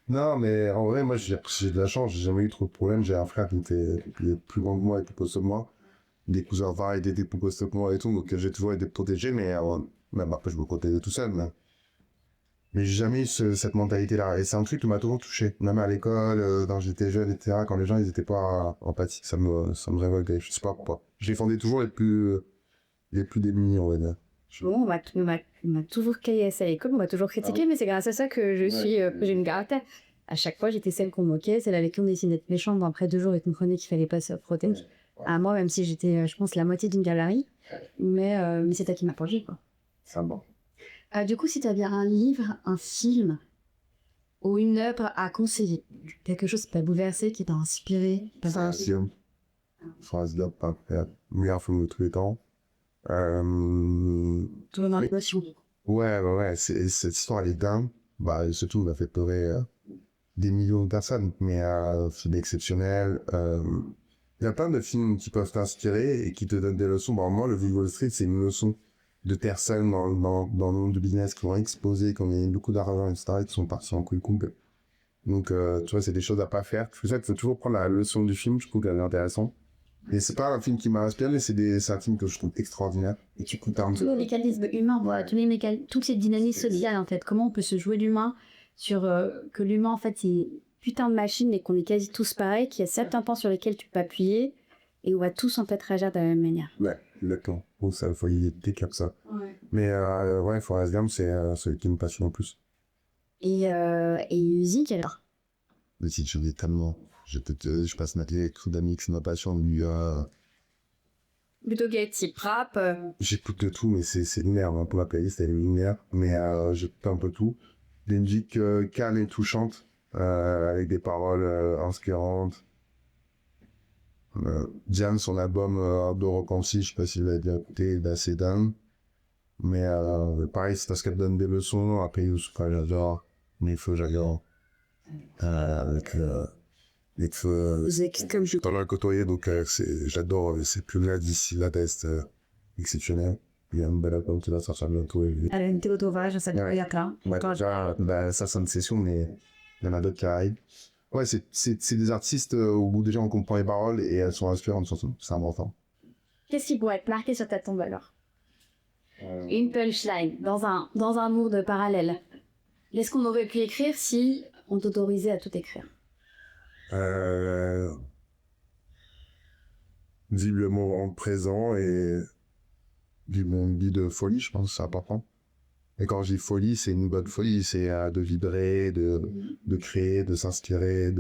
Non, mais en vrai, moi, j'ai de la chance, j'ai jamais eu trop de problèmes. J'ai un frère qui est plus grand que moi et plus costaud que moi. Des cousins pareils, des plus costauds que moi et tout, donc j'ai toujours été protégé, mais même après, je me protégeais tout seul, mais j'ai jamais eu cette mentalité-là. Et c'est un truc qui m'a toujours touché. Même à l'école, quand j'étais jeune, etc., quand les gens, ils étaient pas empathiques, ça me révoltait. Je sais pas pourquoi. Je défendais toujours les plus démunis, on va dire. Bon, on m'a toujours caillassé à l'école, on m'a toujours critiqué, mais c'est grâce à ça que j'ai une caractère. À chaque fois, j'étais celle qu'on moquait, celle avec qui on essayait d'être méchante. Après 2 jours, ils comprenaient qu'il fallait pas se protéger. À moi, même si j'étais, je pense, la moitié d'une galerie, mais c'est toi qui m'as plongé, quoi. C'est bon. Du coup, si tu avais un livre, un film ou une œuvre à conseiller, quelque chose qui t'a bouleversé, qui t'a inspiré. C'est un film. Phrase d'homme, meilleur film de tous les temps. Tout dans l'émotion. Ouais, cette histoire, elle est dingue. Bah, surtout, elle a fait pleurer des millions de personnes, mais c'est exceptionnel. Il y a plein de films qui peuvent t'inspirer et qui te donnent des leçons. Bon, moi, le Wall Street, c'est une leçon de personnes dans le monde du business qui ont explosé, qui ont gagné beaucoup d'argent, etc., et qui sont partis en couille coupe. Donc, tu vois, c'est des choses à pas faire. C'est pour ça qu'il faut toujours prendre la leçon du film, je trouve qu'elle est intéressante. Et c'est pas un film qui m'a inspiré, mais c'est un film que je trouve extraordinaire. Et tu coûtes un peu. Tous les mécanismes humains, voilà, toutes ces dynamiques sociales, en fait. Comment on peut se jouer l'humain sur que l'humain, en fait, c'est une putain de machine et qu'on est quasi tous pareils, qu'il y a certains points sur lesquels tu peux appuyer et on va tous, en fait, réagir de la même manière. Ouais, exactement. Bon, ça, faut y être comme ça. Ouais. Mais ouais, Forrest Gump, c'est celui qui me passionne le plus. Et musique, alors? Mais si, je dis tellement. Je passe ma vie avec tout d'amis que c'est ma passion. Plutôt quel type rap? J'écoute de tout, mais c'est lunaire. Hein. Pour ma playlist, elle est lunaire. Mais j'écoute un peu tout. Des musiques calmes et touchantes, avec des paroles inspirantes. Diane, son album de rock en si, je sais pas si vous l'avez bien écouté, il est assez dingue. Mais pareil, c'est parce qu'elle donne des leçons. Après, Youssoufa, j'adore. Nefeu, j'adore. Les feux, Comme je... dans la côtoyer, donc j'adore ces plumes-là d'ici là d'Est, exceptionnel. Il y a un bel album qui va sortir bientôt. Alain Théodovage, ça doit être là. Déjà, ça c'est une session, mais il y en a d'autres qui arrivent. Ouais, c'est des artistes où déjà on comprend les paroles et elles sont inspirantes, surtout. C'est important. Qu'est-ce qui pourrait être marqué sur ta tombe alors? Une punchline, dans un monde parallèle. Qu'est-ce qu'on aurait pu écrire si on t'autorisait à tout écrire? Dis le moment présent et d'une vie de folie, je pense que c'est important. Et quand je dis folie, c'est une bonne folie, c'est de vibrer, de créer, de s'inspirer,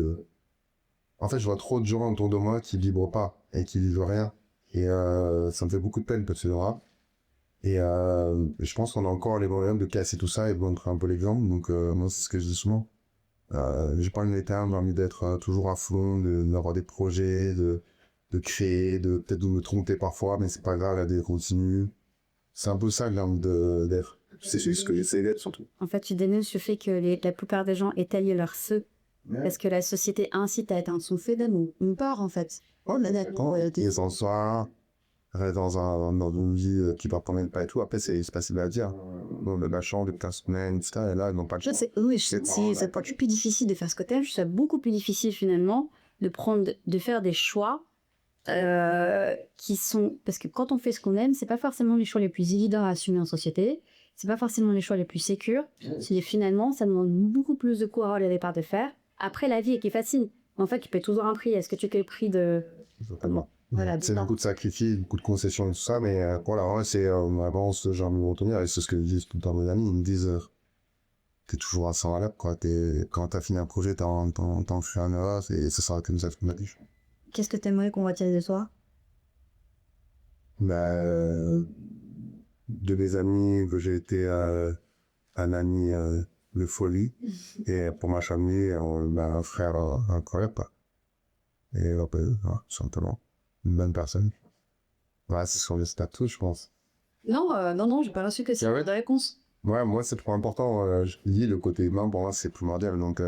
En fait, je vois trop de gens autour de moi qui vibrent pas et qui vivent rien. Et ça me fait beaucoup de peine parce que c'est vrai. Et je pense qu'on a encore les moyens de casser tout ça et de montrer un peu l'exemple. Donc moi, c'est ce que je dis souvent. J'ai pas envie d'éteindre, j'ai envie d'être toujours à fond, d'avoir des projets, de créer, de peut-être de me tromper parfois, mais c'est pas grave, de continuer. C'est un peu ça que j'ai envie d'être. C'est ce que j'essaie d'être surtout. En fait, tu dénonces le fait que la plupart des gens étayent leur feu. Parce que la société incite à éteindre son feu d'amour. Une peur, en fait. Oh, mais d'accord. Et sans soi, reste dans une vie qui va prendre pas et tout. Après, c'est facile à dire. On a la chance de 15 semaines, etc. Et là, ils n'ont pas de chance. Oui, c'est pas plus difficile de faire ce que t'aimes. Je trouve ça beaucoup plus difficile, finalement, de faire des choix qui sont... Parce que quand on fait ce qu'on aime, c'est pas forcément les choix les plus évidents à assumer en société. C'est pas forcément les choix les plus sécures. Finalement, ça demande beaucoup plus de courage au départ de faire. Après, la vie qui est facile. En fait, tu payes toujours un prix. Est-ce que tu payes le prix de... Totalement. Voilà, C'est beaucoup de sacrifices, beaucoup de concessions et tout ça, mais voilà, ouais, c'est avance, j'ai envie de me retenir, et c'est ce que disent tout le temps mes amis, ils me disent t'es toujours à 100 à l'heure, quoi, quand t'as fini un projet, t'en fais un autre, et ça sera comme ça toute ma vie. Qu'est-ce que t'aimerais qu'on retire de toi? Bah, de mes amis, que j'ai été un ami de folie, et pour ma famille, un frère incroyable, quoi. Et tout simplement, une bonne personne. Ouais, c'est sur les statuts, je pense. Non, j'ai pas reçu que c'est Ah ouais de réponse. Ouais, moi, c'est trop important. Je dis, le côté humain, pour moi, c'est primordial. Donc,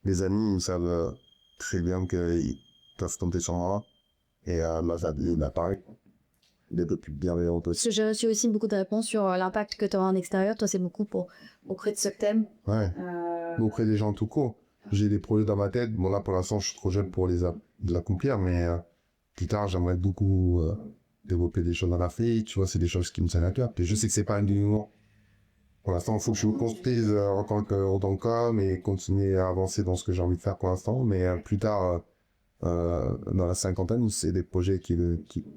les amis, ils savent très bien qu'ils peuvent tomber sur moi. Et ma famille, pareil. Des peu plus bienveillants aussi. J'ai reçu aussi beaucoup de réponses sur l'impact que tu auras en extérieur. Toi, c'est beaucoup auprès de ce que t'aimes. Ouais. Auprès des gens tout court. J'ai des projets dans ma tête. Bon, là, pour l'instant, je suis trop jeune pour les accomplir, mais plus tard, j'aimerais beaucoup développer des choses dans l'Afrique. Tu vois, c'est des choses qui me tiennent à cœur. Et je sais que c'est pas un dénouement. Pour l'instant, il faut que je me construise en tant qu'homme et continuer à avancer dans ce que j'ai envie de faire pour l'instant. Mais plus tard, dans la cinquantaine, c'est des projets qui...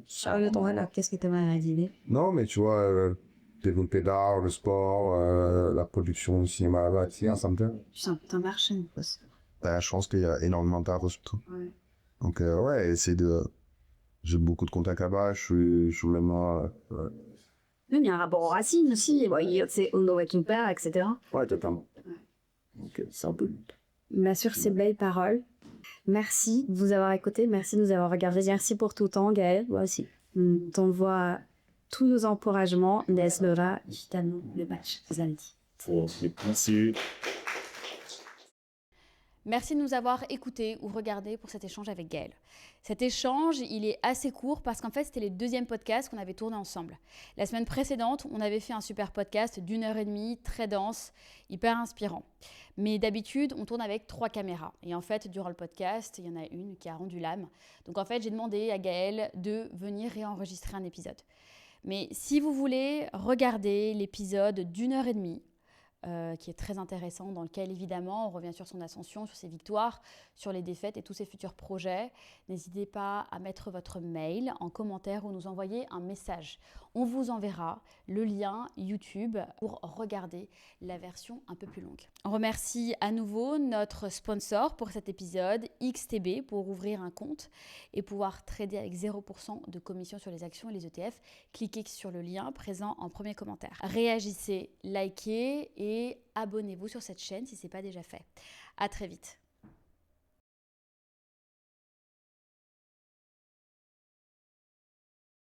Charles, qu'est-ce que tu aimerais réaliser? Non, mais tu vois, développer l'art, le sport, la production, le cinéma, etc., ça me plaît. Tu sens un marché, en fait. Ben, je pense qu'il y a énormément d'art surtout. Ouais. Donc, ouais, essayer de... J'ai beaucoup de contacts là-bas, je suis même... Il y a un rapport aux racines aussi. C'est On Know What You Père, etc. Ouais, totalement. Ouais. Donc, c'est un peu... Bien sûr, ces belles paroles. Merci de vous avoir écouté. Merci de nous avoir regardé. Merci pour tout le temps, Gaël. Moi aussi. On t'envoie tous nos encouragements. Laisse-le justement le match. Vous avez dit. Merci. Merci de nous avoir écoutés ou regardés pour cet échange avec Gaël. Cet échange, il est assez court parce qu'en fait, c'était les deuxièmes podcasts qu'on avait tournés ensemble. La semaine précédente, on avait fait un super podcast d'1h30, très dense, hyper inspirant. Mais d'habitude, on tourne avec 3 caméras. Et en fait, durant le podcast, il y en a une qui a rendu l'âme. Donc en fait, j'ai demandé à Gaël de venir réenregistrer un épisode. Mais si vous voulez regarder l'épisode d'1h30, qui est très intéressant, dans lequel évidemment on revient sur son ascension, sur ses victoires, sur les défaites et tous ses futurs projets. N'hésitez pas à mettre votre mail en commentaire ou nous envoyer un message. On vous enverra le lien YouTube pour regarder la version un peu plus longue. On remercie à nouveau notre sponsor pour cet épisode, XTB, pour ouvrir un compte et pouvoir trader avec 0% de commission sur les actions et les ETF. Cliquez sur le lien présent en premier commentaire. Réagissez, likez et abonnez-vous sur cette chaîne si ce n'est pas déjà fait. À très vite.